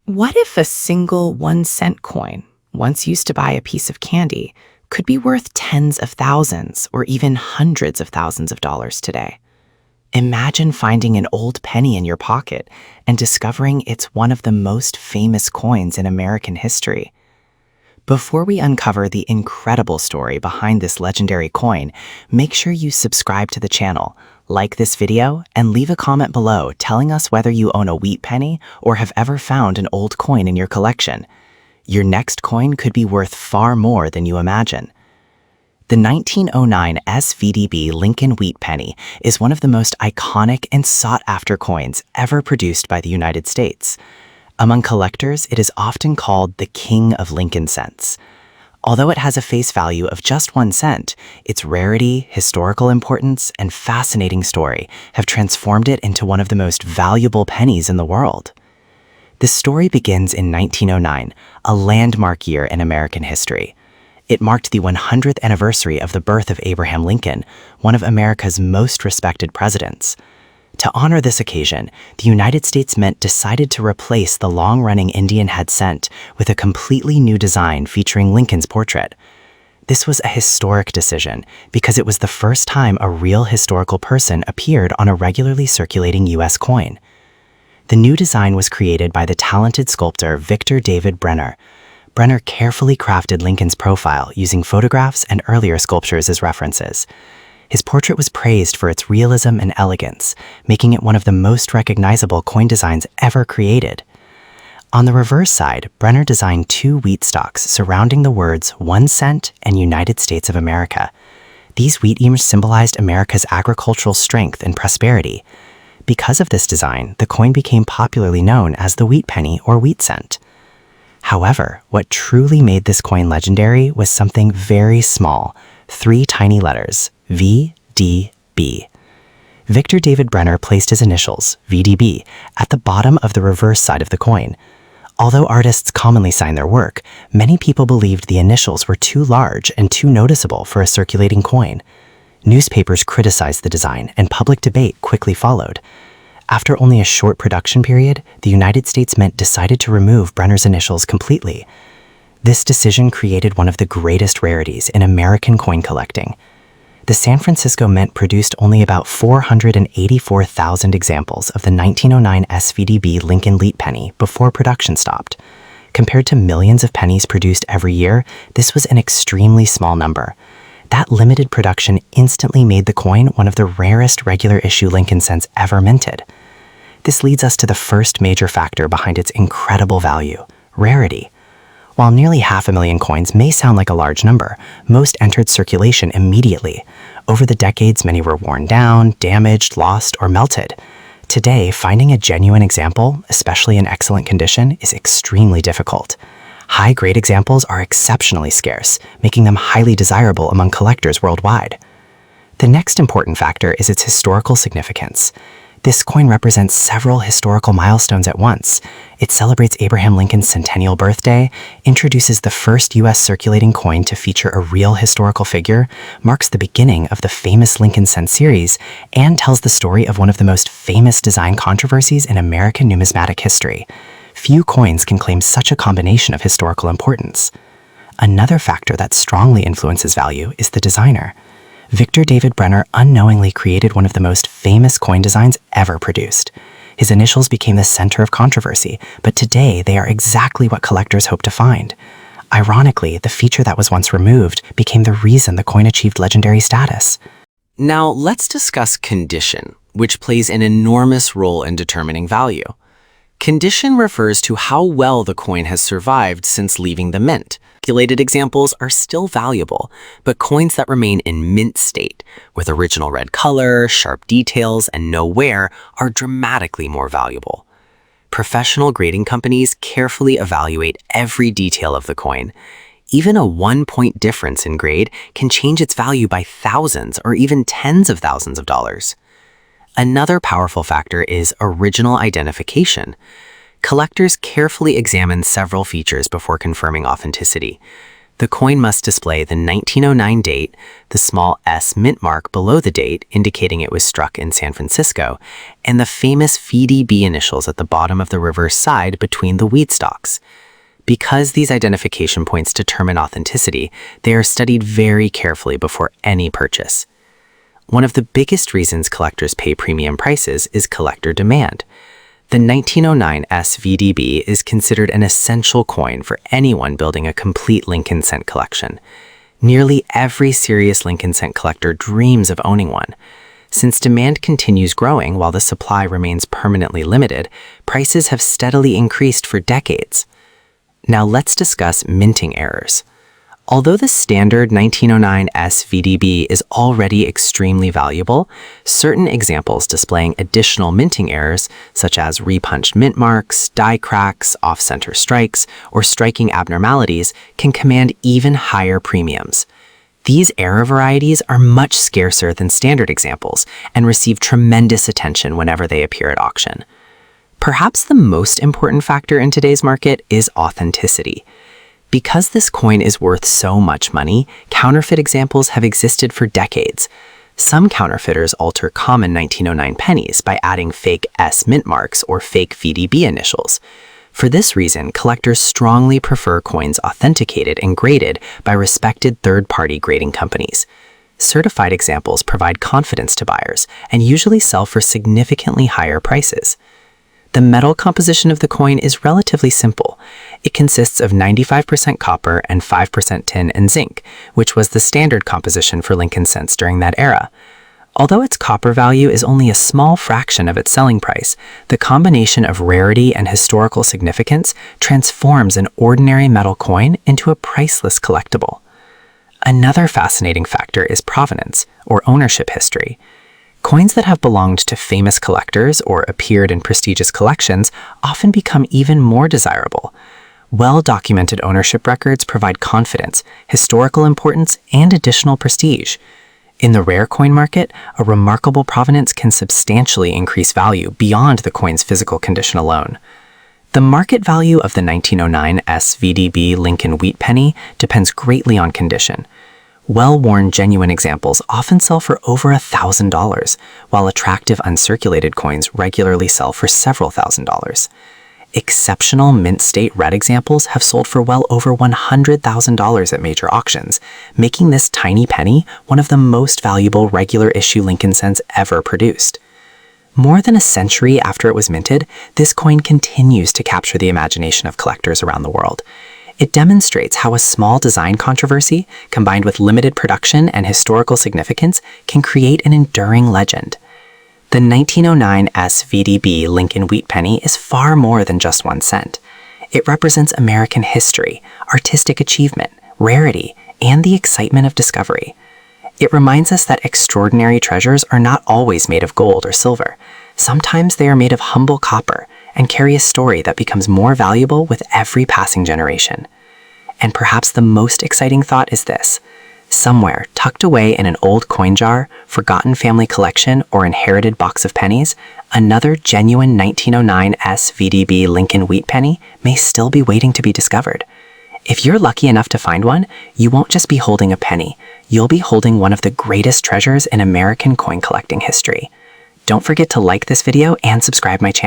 What if a single 1-cent coin, once used to buy a piece of candy, could be worth tens of thousands or even hundreds of thousands of dollars today? Imagine finding an old penny in your pocket and discovering it's one of the most famous coins in American history. Before we uncover the incredible story behind this legendary coin, make sure you subscribe to the channel, like this video, and leave a comment below telling us whether you own a wheat penny or have ever found an old coin in your collection. Your next coin could be worth far more than you imagine. The 1909 VDB Lincoln Wheat Penny is one of the most iconic and sought-after coins ever produced by the United States. Among collectors, it is often called the King of Lincoln cents. Although it has a face value of just 1 cent, its rarity, historical importance, and fascinating story have transformed it into one of the most valuable pennies in the world. The story begins in 1909, a landmark year in American history. It marked the 100th anniversary of the birth of Abraham Lincoln, one of America's most respected presidents. To honor this occasion, the United States Mint decided to replace the long-running Indian head cent with a completely new design featuring Lincoln's portrait. This was a historic decision because it was the first time a real historical person appeared on a regularly circulating U.S. coin. The new design was created by the talented sculptor David Brenner. Brenner carefully crafted Lincoln's profile using photographs and earlier sculptures as references. His portrait was praised for its realism and elegance, making it one of the most recognizable coin designs ever created. On the reverse side, Brenner designed 2 wheat stalks surrounding the words 1 cent and United States of America. These wheat ears symbolized America's agricultural strength and prosperity. Because of this design, the coin became popularly known as the wheat penny or wheat cent. However, what truly made this coin legendary was something very small, 3 tiny letters, VDB. David Brenner placed his initials, VDB, at the bottom of the reverse side of the coin. Although artists commonly sign their work, many people believed the initials were too large and too noticeable for a circulating coin. Newspapers criticized the design, and public debate quickly followed. After only a short production period, the United States Mint decided to remove Brenner's initials completely. This decision created one of the greatest rarities in American coin collecting. The San Francisco Mint produced only about 484,000 examples of the 1909 VDB Lincoln Wheat Penny before production stopped. Compared to millions of pennies produced every year, this was an extremely small number. That limited production instantly made the coin one of the rarest regular-issue Lincoln cents ever minted. This leads us to the first major factor behind its incredible value: rarity. While nearly 500,000 coins may sound like a large number, most entered circulation immediately. Over the decades, many were worn down, damaged, lost, or melted. Today, finding a genuine example, especially in excellent condition, is extremely difficult. High-grade examples are exceptionally scarce, making them highly desirable among collectors worldwide. The next important factor is its historical significance. This coin represents several historical milestones at once. It celebrates Abraham Lincoln's centennial birthday, introduces the first U.S. circulating coin to feature a real historical figure, marks the beginning of the famous Lincoln cent series, and tells the story of one of the most famous design controversies in American numismatic history. Few coins can claim such a combination of historical importance. Another factor that strongly influences value is the designer. David Brenner unknowingly created one of the most famous coin designs ever produced. His initials became the center of controversy, but today they are exactly what collectors hope to find. Ironically, the feature that was once removed became the reason the coin achieved legendary status. Now let's discuss condition, which plays an enormous role in determining value. Condition refers to how well the coin has survived since leaving the mint. Circulated examples are still valuable, but coins that remain in mint state, with original red color, sharp details, and no wear, are dramatically more valuable. Professional grading companies carefully evaluate every detail of the coin. Even a 1-point difference in grade can change its value by thousands or even tens of thousands of dollars. Another powerful factor is original identification. Collectors carefully examine several features before confirming authenticity. The coin must display the 1909 date, the small S mint mark below the date indicating it was struck in San Francisco, and the famous VDB initials at the bottom of the reverse side between the wheat stalks. Because these identification points determine authenticity, they are studied very carefully before any purchase. One of the biggest reasons collectors pay premium prices is collector demand. The 1909 SVDB is considered an essential coin for anyone building a complete Lincoln cent collection. Nearly every serious Lincoln cent collector dreams of owning one. Since demand continues growing while the supply remains permanently limited, prices have steadily increased for decades. Now let's discuss minting errors. Although the standard 1909 SVDB is already extremely valuable, certain examples displaying additional minting errors, such as repunched mint marks, die cracks, off-center strikes, or striking abnormalities, can command even higher premiums. These error varieties are much scarcer than standard examples and receive tremendous attention whenever they appear at auction. Perhaps the most important factor in today's market is authenticity. Because this coin is worth so much money, counterfeit examples have existed for decades. Some counterfeiters alter common 1909 pennies by adding fake S mint marks or fake VDB initials. For this reason, collectors strongly prefer coins authenticated and graded by respected third-party grading companies. Certified examples provide confidence to buyers and usually sell for significantly higher prices. The metal composition of the coin is relatively simple. It consists of 95% copper and 5% tin and zinc, which was the standard composition for Lincoln cents during that era. Although its copper value is only a small fraction of its selling price, the combination of rarity and historical significance transforms an ordinary metal coin into a priceless collectible. Another fascinating factor is provenance, or ownership history. Coins that have belonged to famous collectors or appeared in prestigious collections often become even more desirable. Well-documented ownership records provide confidence, historical importance, and additional prestige. In the rare coin market, a remarkable provenance can substantially increase value beyond the coin's physical condition alone. The market value of the 1909 SVDB Lincoln Wheat Penny depends greatly on condition. Well-worn genuine examples often sell for over $1,000, while attractive uncirculated coins regularly sell for several $1,000s. Exceptional mint state red examples have sold for well over $100,000 at major auctions, making this tiny penny one of the most valuable regular issue Lincoln cents ever produced. More than a century after it was minted, this coin continues to capture the imagination of collectors around the world. It demonstrates how a small design controversy, combined with limited production and historical significance, can create an enduring legend. The 1909 SVDB Lincoln Wheat Penny is far more than just 1 cent. It represents American history, artistic achievement, rarity, and the excitement of discovery. It reminds us that extraordinary treasures are not always made of gold or silver. Sometimes they are made of humble copper and carry a story that becomes more valuable with every passing generation. And perhaps the most exciting thought is this: somewhere tucked away in an old coin jar, forgotten family collection, or inherited box of pennies, another genuine 1909 SVDB Lincoln Wheat Penny may still be waiting to be discovered. If you're lucky enough to find one, you won't just be holding a penny, you'll be holding one of the greatest treasures in American coin collecting history. Don't forget to like this video and subscribe my channel.